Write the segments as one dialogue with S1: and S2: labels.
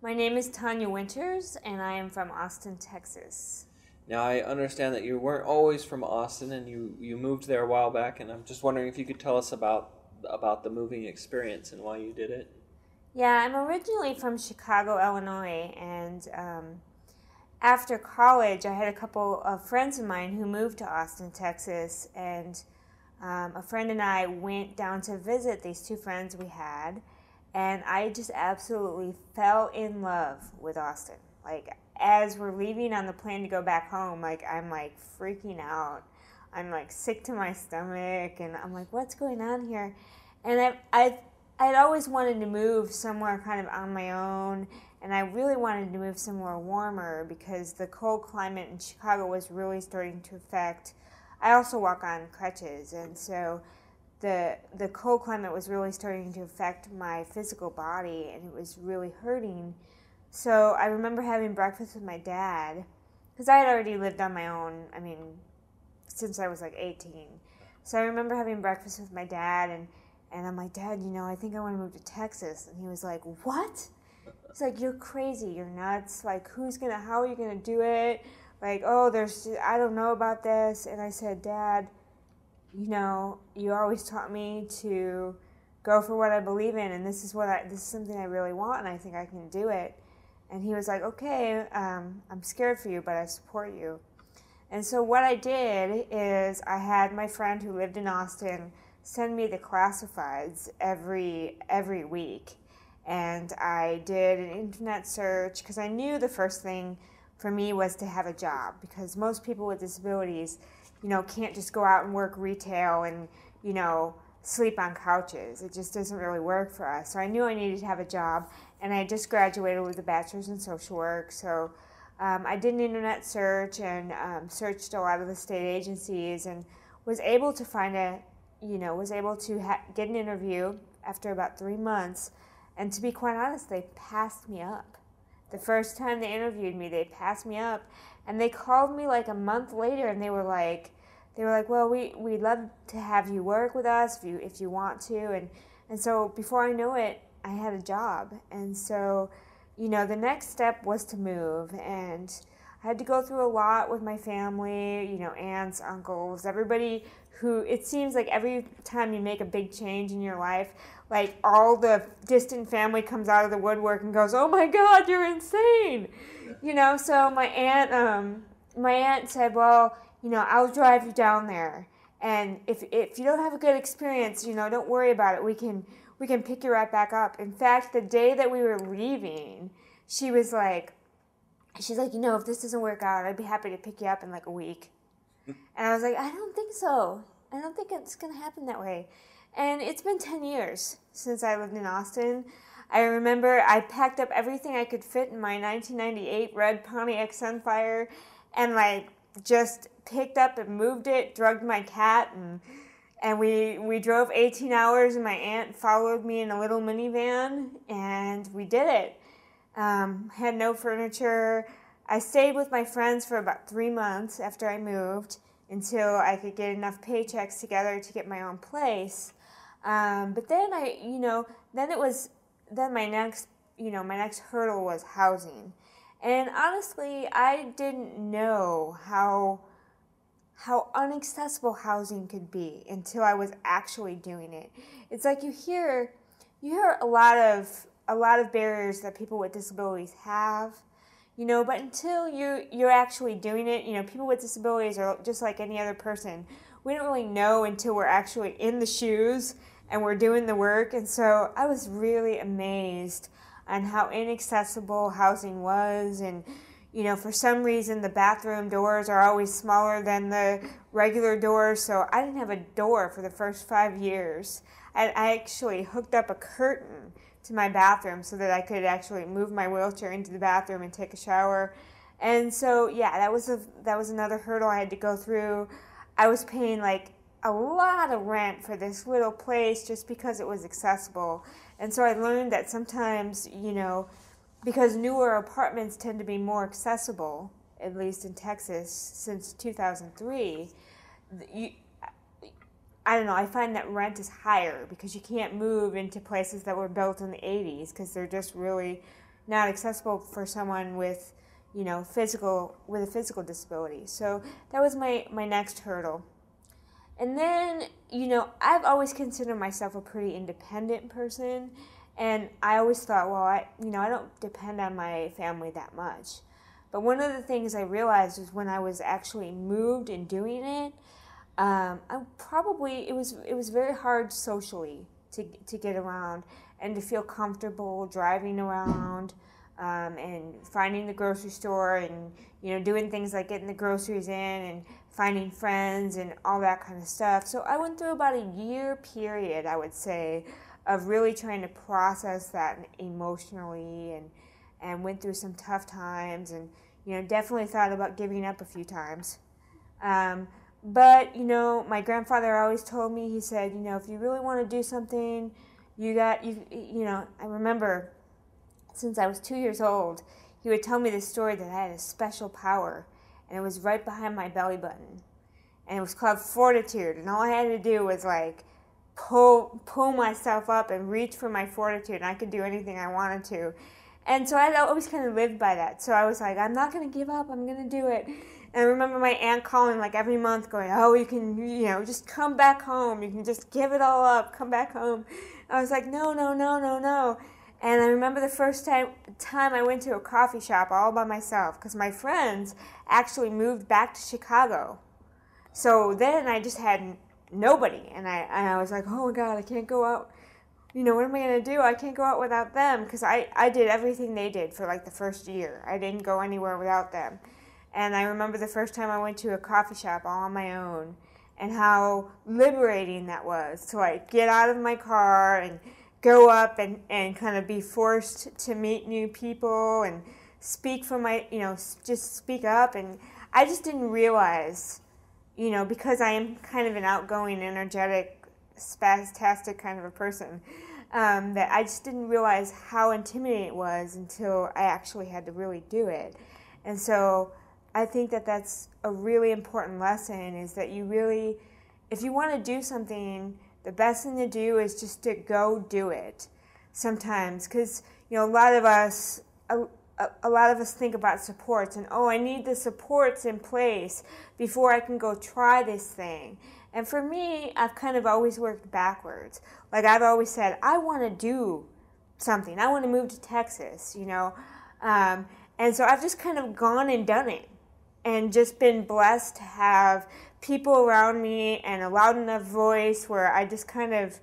S1: My name is Tonya Winters, and I am from Austin, Texas.
S2: Now, I understand that you weren't always from Austin, and you moved there a while back, and I'm just wondering if you could tell us about the moving experience and why you did it.
S1: Yeah, I'm originally from Chicago, Illinois, and after college, I had a couple of friends of mine who moved to Austin, Texas, and a friend and I went down to visit these two friends we had, and I just absolutely fell in love with Austin. Like, as we're leaving on the plane to go back home, like, I'm like freaking out. I'm like sick to my stomach, and I'm like, what's going on here? And I'd always wanted to move somewhere kind of on my own, and I really wanted to move somewhere warmer because the cold climate in Chicago was really starting to affect. I also walk on crutches, and so the cold climate was really starting to affect my physical body, and it was really hurting. So I remember having breakfast with my dad, because I had already lived on my own, since I was like 18. So I remember having breakfast with my dad, and I'm like, Dad, I think I want to move to Texas. And he was like, what? He's like, you're crazy, you're nuts. Like, how are you going to do it? Like, oh, I don't know about this. And I said, Dad, you always taught me to go for what I believe in, and this is something I really want, and I think I can do it. And he was like, okay, I'm scared for you, but I support you. And so what I did is I had my friend who lived in Austin send me the classifieds every week. And I did an internet search because I knew the first thing for me was to have a job, because most people with disabilities, can't just go out and work retail and, sleep on couches. It just doesn't really work for us. So I knew I needed to have a job, and I just graduated with a bachelor's in social work. So I did an internet search and searched a lot of the state agencies, and was able to get an interview after about 3 months. And to be quite honest, they passed me up. The first time they interviewed me, they passed me up, and they called me like a month later, and they were like, well, we'd love to have you work with us if you want to, and so before I knew it, I had a job. And so, the next step was to move, and I had to go through a lot with my family, aunts, uncles, everybody who, it seems like every time you make a big change in your life, like all the distant family comes out of the woodwork and goes, oh my God, you're insane. So my aunt said, well, I'll drive you down there. And if you don't have a good experience, don't worry about it. We can pick you right back up. In fact, the day that we were leaving, she's like, if this doesn't work out, I'd be happy to pick you up in like a week. And I was like, I don't think so. I don't think it's going to happen that way. And it's been 10 years since I lived in Austin. I remember I packed up everything I could fit in my 1998 red Pontiac Sunfire, and like just picked up and moved it, drugged my cat, and we drove 18 hours, and my aunt followed me in a little minivan, and we did it. Had no furniture. I stayed with my friends for about 3 months after I moved until I could get enough paychecks together to get my own place. But then my next hurdle was housing. And honestly, I didn't know how inaccessible housing could be until I was actually doing it. It's like you hear a lot of barriers that people with disabilities have, but until you're actually doing it, people with disabilities are just like any other person. We don't really know until we're actually in the shoes and we're doing the work. And so I was really amazed on how inaccessible housing was. And, for some reason the bathroom doors are always smaller than the regular doors. So I didn't have a door for the first 5 years. I actually hooked up a curtain to my bathroom so that I could actually move my wheelchair into the bathroom and take a shower. And so, yeah, that was another hurdle I had to go through. I was paying like a lot of rent for this little place just because it was accessible. And so I learned that sometimes, because newer apartments tend to be more accessible, at least in Texas since 2003, I don't know, I find that rent is higher because you can't move into places that were built in the 80s because they're just really, not accessible for someone with, you know, with a physical disability. So that was my next hurdle. And then, you know, I've always considered myself a pretty independent person, and I always thought, well, I don't depend on my family that much. But one of the things I realized was when I was actually moved and doing it, it was very hard socially to get around and to feel comfortable driving around, and finding the grocery store, and, you know, doing things like getting the groceries in and finding friends and all that kind of stuff. So I went through about a year period, I would say, of really trying to process that emotionally, and went through some tough times, and, you know, definitely thought about giving up a few times. But, you know, my grandfather always told me, he said, you know, if you really want to do something, you know, I remember since I was 2 years old, he would tell me this story that I had a special power, and it was right behind my belly button. And it was called fortitude, and all I had to do was, like, pull myself up and reach for my fortitude, and I could do anything I wanted to. And so I always kind of lived by that. So I was like, I'm not going to give up, I'm going to do it. And I remember my aunt calling like every month going, oh, you can, you know, just come back home. You can just give it all up, come back home. I was like, no. And I remember the first time I went to a coffee shop all by myself, because my friends actually moved back to Chicago. So then I just had nobody. And I was like, oh my God, I can't go out. You know, what am I going to do? I can't go out without them, because I did everything they did for like the first year. I didn't go anywhere without them. And I remember the first time I went to a coffee shop all on my own, and how liberating that was to, like, get out of my car and go up and kind of be forced to meet new people and speak for my, you know, just speak up. And I just didn't realize, you know, because I am kind of an outgoing, energetic, spastastic kind of a person, that I just didn't realize how intimidating it was until I actually had to really do it. And so I think that that's a really important lesson, is that you really, if you want to do something, the best thing to do is just to go do it sometimes. Because, you know, a lot of us think about supports, and, oh, I need the supports in place before I can go try this thing. And for me, I've kind of always worked backwards. Like, I've always said, I want to do something. I want to move to Texas, you know. And so I've just kind of gone and done it, and just been blessed to have people around me and a loud enough voice where I just kind of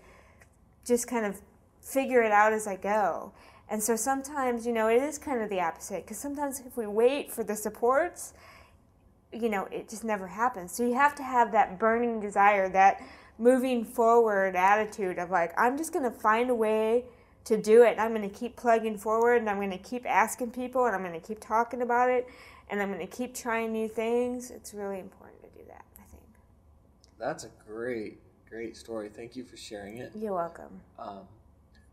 S1: figure it out as I go. And so sometimes, you know, it is kind of the opposite, because sometimes if we wait for the supports, you know, it just never happens. So you have to have that burning desire, that moving forward attitude of, like, I'm just going to find a way to do it, and I'm going to keep plugging forward, and I'm going to keep asking people, and I'm going to keep talking about it, and I'm going to keep trying new things. It's really important to do that, I think.
S2: That's a great story. Thank you for sharing it.
S1: You're welcome.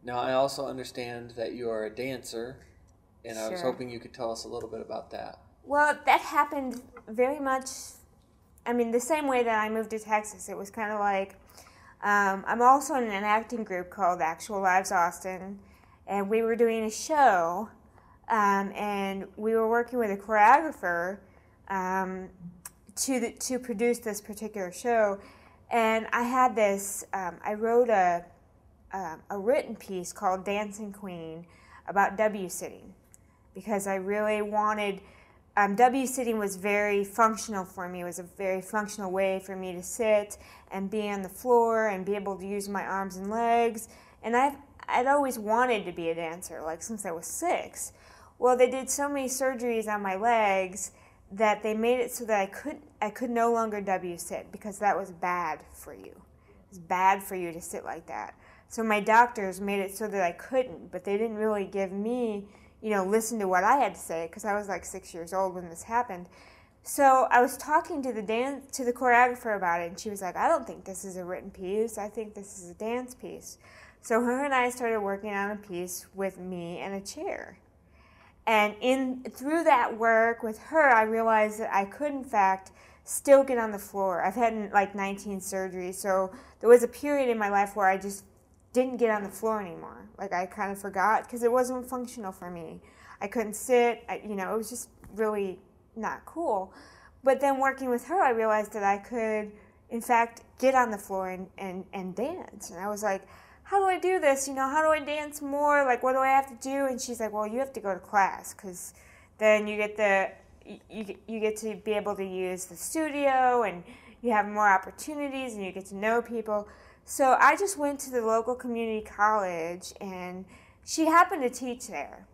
S2: Now, I also understand that you are a dancer, and
S1: Sure.
S2: I was hoping you could tell us a little bit about that.
S1: Well, that happened very much, I mean, the same way that I moved to Texas. It was kind of like, I'm also in an acting group called Actual Lives Austin, and we were doing a show, and we were working with a choreographer to produce this particular show. And I had this, I wrote a written piece called Dancing Queen about W-sitting, because I really wanted, W-sitting was very functional for me. It was a very functional way for me to sit and be on the floor and be able to use my arms and legs. And I'd always wanted to be a dancer, like since I was 6. Well, they did so many surgeries on my legs that they made it so that I could no longer W-sit, because that was bad for you. It was bad for you to sit like that. So my doctors made it so that I couldn't, but they didn't really give me, you know, listen to what I had to say, because I was like 6 years old when this happened. So I was talking to the choreographer about it, and she was like, I don't think this is a written piece. I think this is a dance piece. So her and I started working on a piece with me and a chair. And through that work with her, I realized that I could, in fact, still get on the floor. I've had like 19 surgeries, so there was a period in my life where I just didn't get on the floor anymore. Like, I kind of forgot because it wasn't functional for me. I couldn't sit, it was just really not cool. But then working with her, I realized that I could, in fact, get on the floor and dance. And I was like, how do I do this? How do I dance more? Like, what do I have to do? And she's like, well, you have to go to class, because then you get to be able to use the studio, and you have more opportunities, and you get to know people. So I just went to the local community college, and she happened to teach there.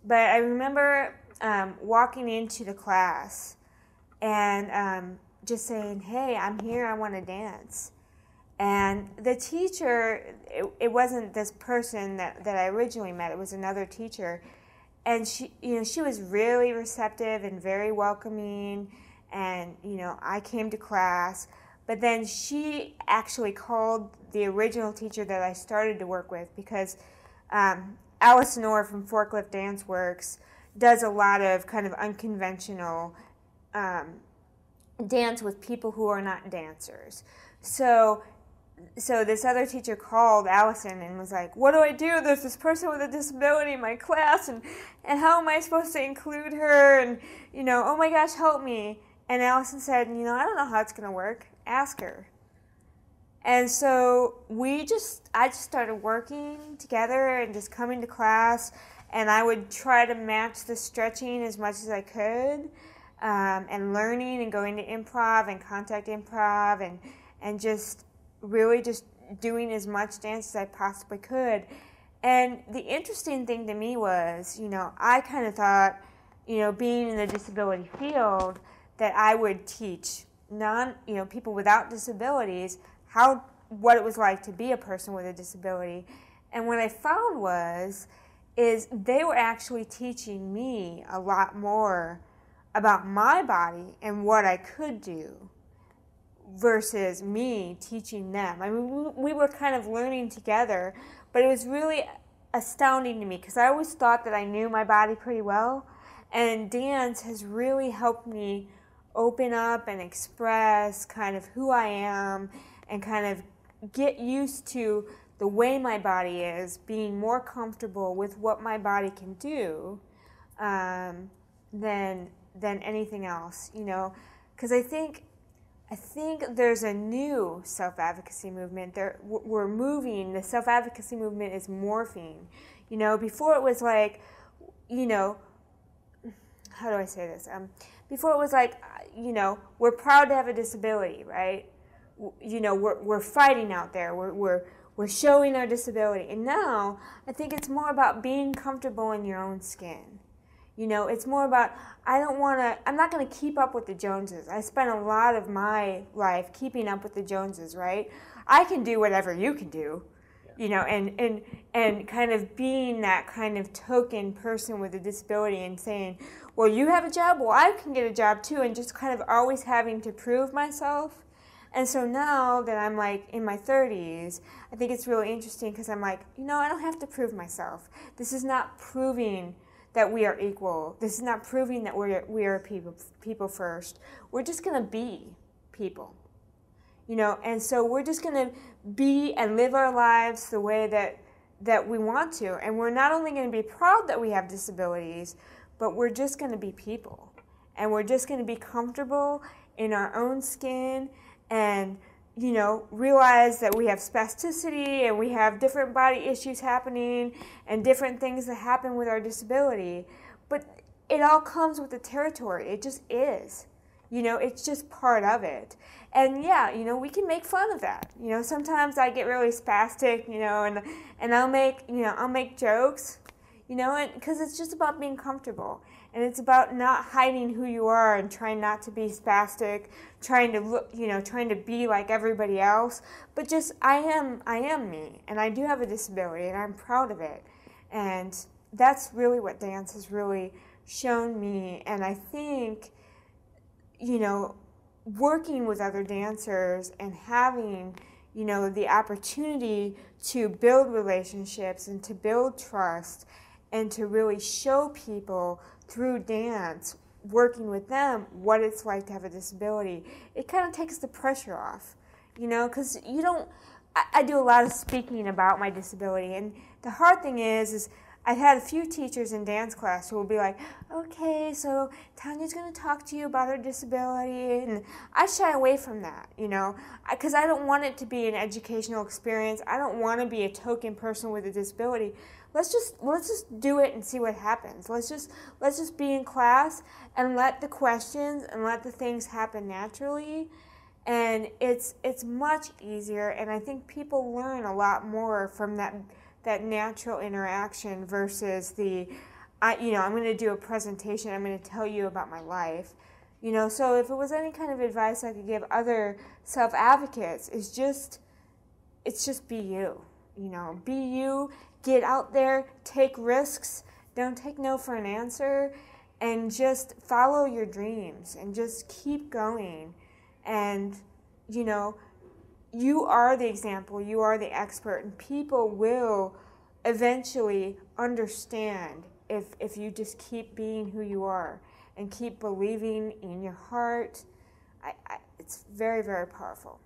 S1: But I remember walking into the class and just saying, hey, I'm here, I want to dance. And the teacher, it wasn't this person that I originally met, it was another teacher. And she was really receptive and very welcoming. And, I came to class. But then she actually called the original teacher that I started to work with, because Allison Orr from Forklift Dance Works does a lot of kind of unconventional dance with people who are not dancers. So this other teacher called Allison and was like, what do I do? There's this person with a disability in my class, and how am I supposed to include her? And, oh my gosh, help me. And Allison said, I don't know how it's going to work. Ask her. And so I just started working together and just coming to class, and I would try to match the stretching as much as I could, and learning and going to improv and contact improv and just really just doing as much dance as I possibly could. And the interesting thing to me was, I kind of thought, being in the disability field, that I would teach people without disabilities what it was like to be a person with a disability. And what I found is they were actually teaching me a lot more about my body and what I could do versus me teaching them. I mean, we were kind of learning together, but it was really astounding to me, because I always thought that I knew my body pretty well, and dance has really helped me open up and express kind of who I am and kind of get used to the way my body is, being more comfortable with what my body can do than anything else, because I think there's a new self-advocacy movement. We're moving, the self-advocacy movement is morphing. Before it was like, how do I say this? Before it was like, we're proud to have a disability, right? We're fighting out there. We're showing our disability. And now I think it's more about being comfortable in your own skin. It's more about, I'm not going to keep up with the Joneses. I spent a lot of my life keeping up with the Joneses, right? I can do whatever you can do, and kind of being that kind of token person with a disability and saying, well, you have a job, well, I can get a job too, and just kind of always having to prove myself. And so now that I'm like in my 30s, I think it's really interesting, because I'm like, I don't have to prove myself. This is not proving that we are equal. This is not proving that we are people first. We're just going to be people, and so we're just going to be and live our lives the way that we want to. And we're not only going to be proud that we have disabilities, but we're just going to be people. And we're just going to be comfortable in our own skin, and realize that we have spasticity and we have different body issues happening and different things that happen with our disability. But it all comes with the territory. It just is. It's just part of it. And yeah, we can make fun of that. Sometimes I get really spastic, and I'll make jokes, and because it's just about being comfortable. And it's about not hiding who you are and trying not to be spastic, trying to look, trying to be like everybody else. But just, I am me, and I do have a disability, and I'm proud of it. And that's really what dance has really shown me. And I think, working with other dancers and having, the opportunity to build relationships and to build trust and to really show people through dance, working with them, what it's like to have a disability, it kind of takes the pressure off, because I do a lot of speaking about my disability, and the hard thing is I've had a few teachers in dance class who will be like, okay, so Tonya's going to talk to you about her disability, and I shy away from that, you know, because I don't want it to be an educational experience. I don't want to be a token person with a disability. Let's just do it and see what happens. Let's just be in class and let the questions and let the things happen naturally. And it's much easier, and I think people learn a lot more from that natural interaction versus the, I'm going to do a presentation, I'm going to tell you about my life. You know, so if it was any kind of advice I could give other self-advocates, it's just be you. You know, be you, get out there, take risks, don't take no for an answer, and just follow your dreams and just keep going. And, you know, you are the example, you are the expert, and people will eventually understand if you just keep being who you are and keep believing in your heart. It's very, very powerful.